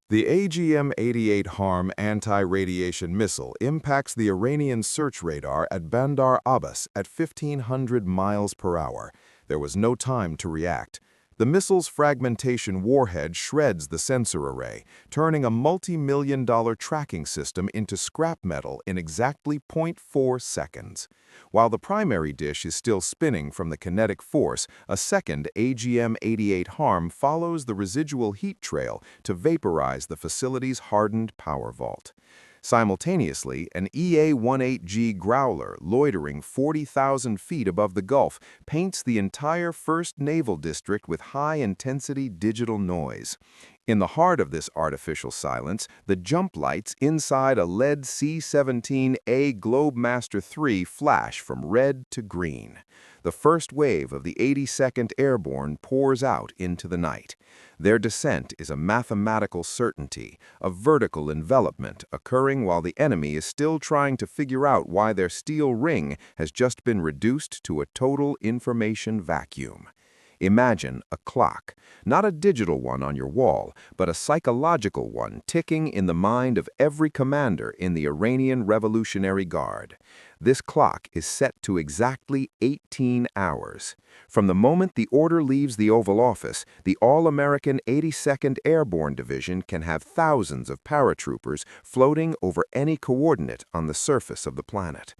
The AGM-88 HARM anti-radiation missile impacts the Iranian search radar at Bandar Abbas at 1,500 miles per hour. There was no time to react. The missile's fragmentation warhead shreds the sensor array, turning a multi-million-dollar tracking system into scrap metal in exactly zero point 0.4 seconds. While the primary dish is still spinning from the kinetic force, a second AGM-88 HARM follows the residual heat trail to vaporize the facility's hardened power vault. Simultaneously, an EA-18G Growler loitering 40,000 feet above the Gulf paints the entire 1st Naval District with high-intensity digital noise. In the heart of this artificial silence, the jump lights inside a lead C-17A Globemaster III flash from red to green. The first wave of the 82nd Airborne pours out into the night. Their descent is a mathematical certainty, a vertical envelopment occurring while the enemy is still trying to figure out why their steel ring has just been reduced to a total information vacuum. Imagine a clock, not a digital one on your wall, but a psychological one ticking in the mind of every commander in the Iranian Revolutionary Guard. This clock is set to exactly 18 hours. From the moment the order leaves the Oval Office, the all-American 82nd Airborne Division can have thousands of paratroopers floating over any coordinate on the surface of the planet.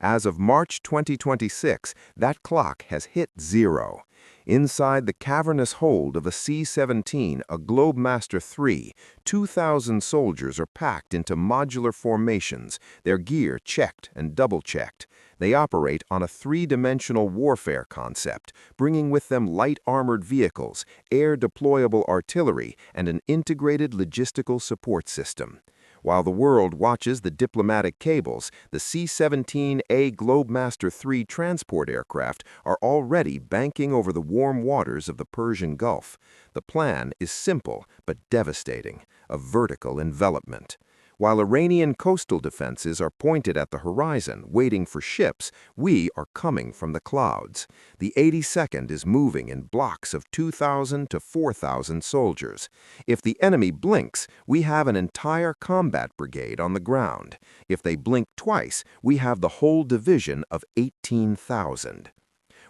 As of March 2026, that clock has hit zero. Inside the cavernous hold of a C-17, a Globemaster III, 2,000 soldiers are packed into modular formations, their gear checked and double-checked. They operate on a three-dimensional warfare concept, bringing with them light armored vehicles, air-deployable artillery, and an integrated logistical support system. While the world watches the diplomatic cables, the C-17A Globemaster III transport aircraft are already banking over the warm waters of the Persian Gulf. The plan is simple but devastating, a vertical envelopment. While Iranian coastal defenses are pointed at the horizon, waiting for ships, we are coming from the clouds. The 82nd is moving in blocks of 2,000 to 4,000 soldiers. If the enemy blinks, we have an entire combat brigade on the ground. If they blink twice, we have the whole division of 18,000.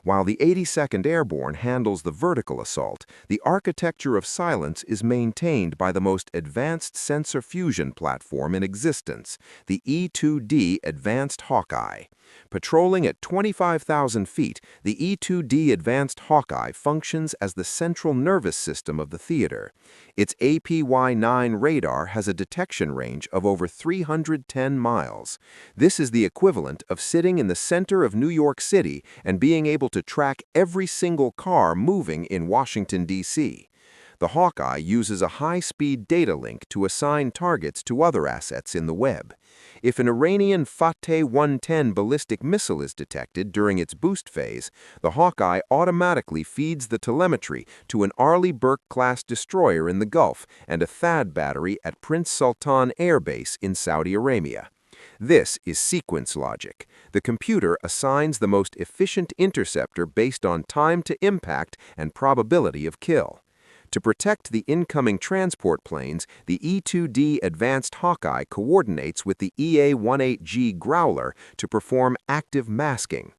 While the 82nd Airborne handles the vertical assault, the architecture of silence is maintained by the most advanced sensor fusion platform in existence, the E-2D Advanced Hawkeye. Patrolling at 25,000 feet, the E-2D Advanced Hawkeye functions as the central nervous system of the theater. Its APY-9 radar has a detection range of over 310 miles. This is the equivalent of sitting in the center of New York City and being able to track every single car moving in Washington, D.C. The Hawkeye uses a high-speed data link to assign targets to other assets in the web. If an Iranian Fateh 110 ballistic missile is detected during its boost phase, the Hawkeye automatically feeds the telemetry to an Arleigh Burke-class destroyer in the Gulf and a THAAD battery at Prince Sultan Air Base in Saudi Arabia. This is sequence logic. The computer assigns the most efficient interceptor based on time to impact and probability of kill. To protect the incoming transport planes, the E-2D Advanced Hawkeye coordinates with the EA-18G Growler to perform active masking.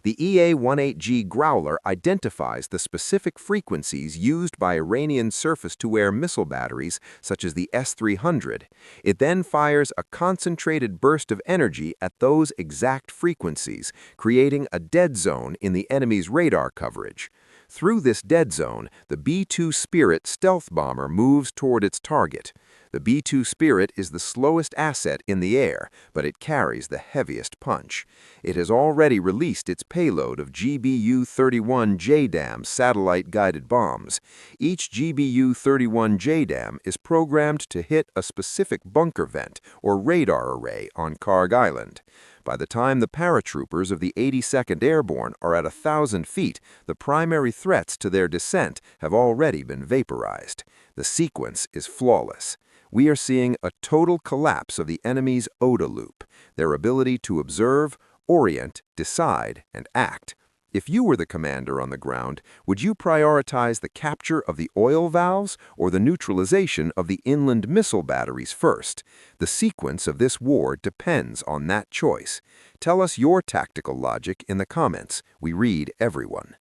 The EA-18G Growler identifies the specific frequencies used by Iranian surface-to-air missile batteries, such as the S-300. It then fires a concentrated burst of energy at those exact frequencies, creating a dead zone in the enemy's radar coverage. Through this dead zone, the B-2 Spirit stealth bomber moves toward its target. The B-2 Spirit is the slowest asset in the air, but it carries the heaviest punch. It has already released its payload of GBU-31 JDAM satellite-guided bombs. Each GBU-31 JDAM is programmed to hit a specific bunker vent or radar array on Karg Island. By the time the paratroopers of the 82nd Airborne are at 1,000 feet, the primary threats to their descent have already been vaporized. The sequence is flawless. We are seeing a total collapse of the enemy's ODA loop, their ability to observe, orient, decide, and act. If you were the commander on the ground, would you prioritize the capture of the oil valves or the neutralization of the inland missile batteries first? The sequence of this war depends on that choice. Tell us your tactical logic in the comments. We read everyone.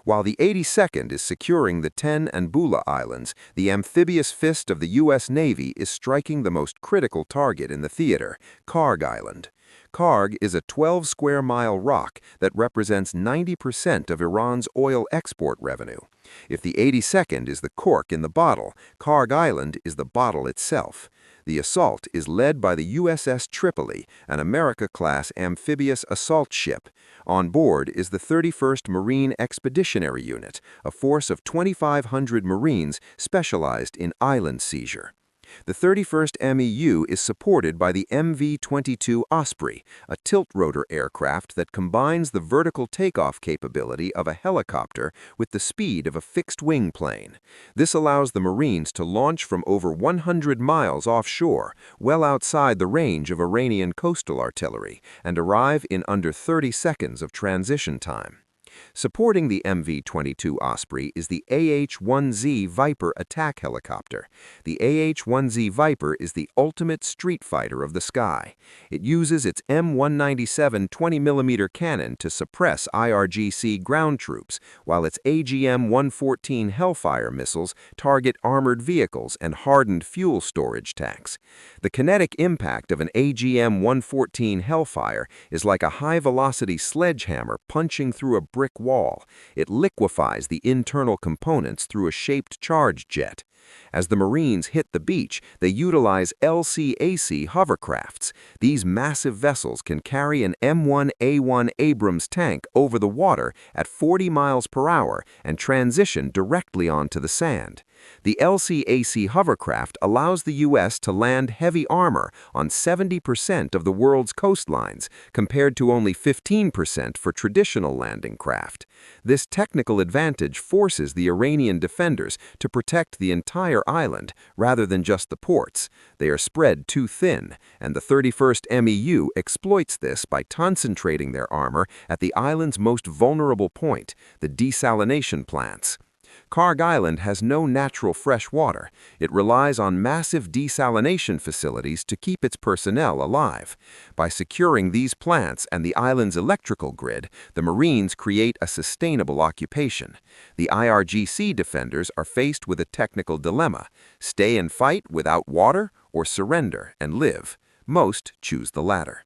While the 82nd is securing the Ten and Bula Islands, the amphibious fist of the U.S. Navy is striking the most critical target in the theater, Karg Island. Karg is a 12-square-mile rock that represents 90% of Iran's oil export revenue. If the 82nd is the cork in the bottle, Karg Island is the bottle itself. The assault is led by the USS Tripoli, an America-class amphibious assault ship. On board is the 31st Marine Expeditionary Unit, a force of 2,500 Marines specialized in island seizure. The 31st MEU is supported by the MV-22 Osprey, a tilt-rotor aircraft that combines the vertical takeoff capability of a helicopter with the speed of a fixed-wing plane. This allows the Marines to launch from over 100 miles offshore, well outside the range of Iranian coastal artillery, and arrive in under 30 seconds of transition time. Supporting the MV-22 Osprey is the AH-1Z Viper attack helicopter. The AH-1Z Viper is the ultimate street fighter of the sky. It uses its M197 20mm cannon to suppress IRGC ground troops, while its AGM-114 Hellfire missiles target armored vehicles and hardened fuel storage tanks. The kinetic impact of an AGM-114 Hellfire is like a high-velocity sledgehammer punching through a brick wall. It liquefies the internal components through a shaped charge jet. As the Marines hit the beach, they utilize LCAC hovercrafts. These massive vessels can carry an M1A1 Abrams tank over the water at 40 miles per hour and transition directly onto the sand. The LCAC hovercraft allows the U.S. to land heavy armor on 70% of the world's coastlines, compared to only 15% for traditional landing craft. This technical advantage forces the Iranian defenders to protect the entire island rather than just the ports. They are spread too thin, and the 31st MEU exploits this by concentrating their armor at the island's most vulnerable point, the desalination plants. Karg Island has no natural fresh water. It relies on massive desalination facilities to keep its personnel alive. By securing these plants and the island's electrical grid, the Marines create a sustainable occupation. The IRGC defenders are faced with a technical dilemma: stay and fight without water or surrender and live. Most choose the latter.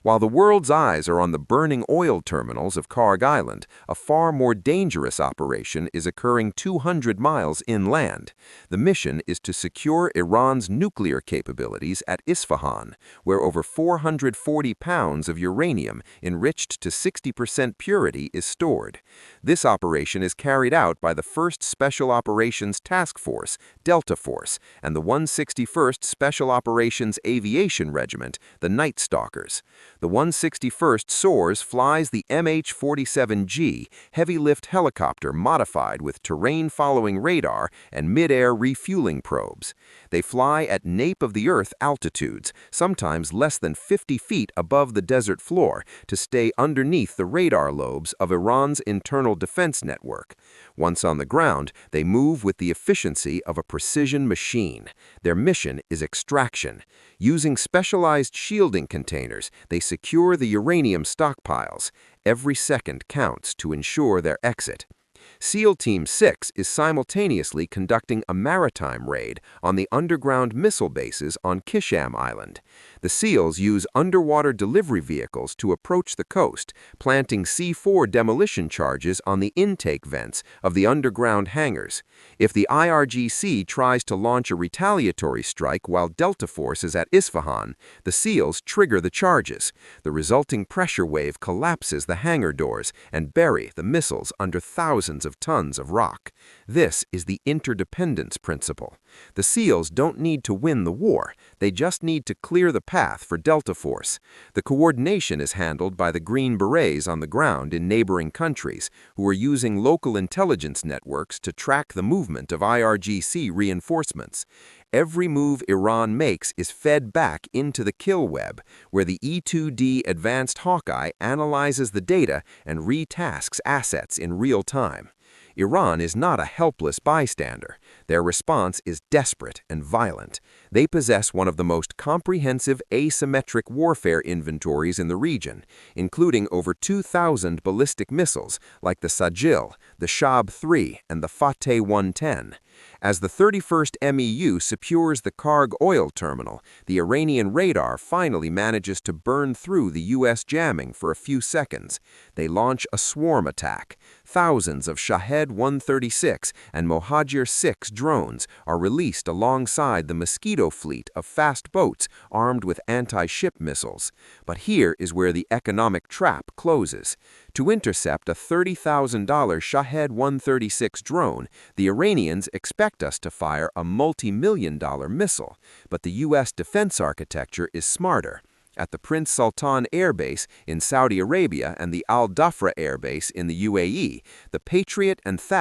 While the world's eyes are on the burning oil terminals of Karg Island, a far more dangerous operation is occurring 200 miles inland. The mission is to secure Iran's nuclear capabilities at Isfahan, where over 440 pounds of uranium enriched to 60% purity is stored. This operation is carried out by the 1st Special Operations Task Force, Delta Force, and the 161st Special Operations Aviation Regiment, the Night Stalkers. The 161st SOARS flies the MH-47G heavy-lift helicopter modified with terrain-following radar and mid-air refueling probes. They fly at nape-of-the-earth altitudes, sometimes less than 50 feet above the desert floor, to stay underneath the radar lobes of Iran's internal defense network. Once on the ground, they move with the efficiency of a precision machine. Their mission is extraction. Using specialized shielding containers, they secure the uranium stockpiles. Every second counts to ensure their exit. SEAL Team 6 is simultaneously conducting a maritime raid on the underground missile bases on Kisham Island. The SEALs use underwater delivery vehicles to approach the coast, planting C4 demolition charges on the intake vents of the underground hangars. If the IRGC tries to launch a retaliatory strike while Delta Force is at Isfahan, the SEALs trigger the charges. The resulting pressure wave collapses the hangar doors and bury the missiles under thousands of tons of rock. This is the interdependence principle. The SEALs don't need to win the war, they just need to clear the path for Delta Force. The coordination is handled by the Green Berets on the ground in neighboring countries, who are using local intelligence networks to track the movement of IRGC reinforcements. Every move Iran makes is fed back into the kill web, where the E-2D Advanced Hawkeye analyzes the data and retasks assets in real time. Iran is not a helpless bystander. Their response is desperate and violent. They possess one of the most comprehensive asymmetric warfare inventories in the region, including over 2,000 ballistic missiles like the Sajil, the Shahab-3, and the Fateh 110. As the 31st MEU secures the Karg oil terminal, the Iranian radar finally manages to burn through the U.S. jamming for a few seconds. They launch a swarm attack. Thousands of Shahed 136 and Mohajir 6 drones are released alongside the Mosquito fleet of fast boats armed with anti-ship missiles. But here is where the economic trap closes. To intercept a $30,000 Shahed 136 drone, the Iranians expect us to fire a multi-million-dollar missile, but the U.S. defense architecture is smarter. At the Prince Sultan Air Base in Saudi Arabia and the Al Dhafra Air Base in the UAE, the Patriot and THAAD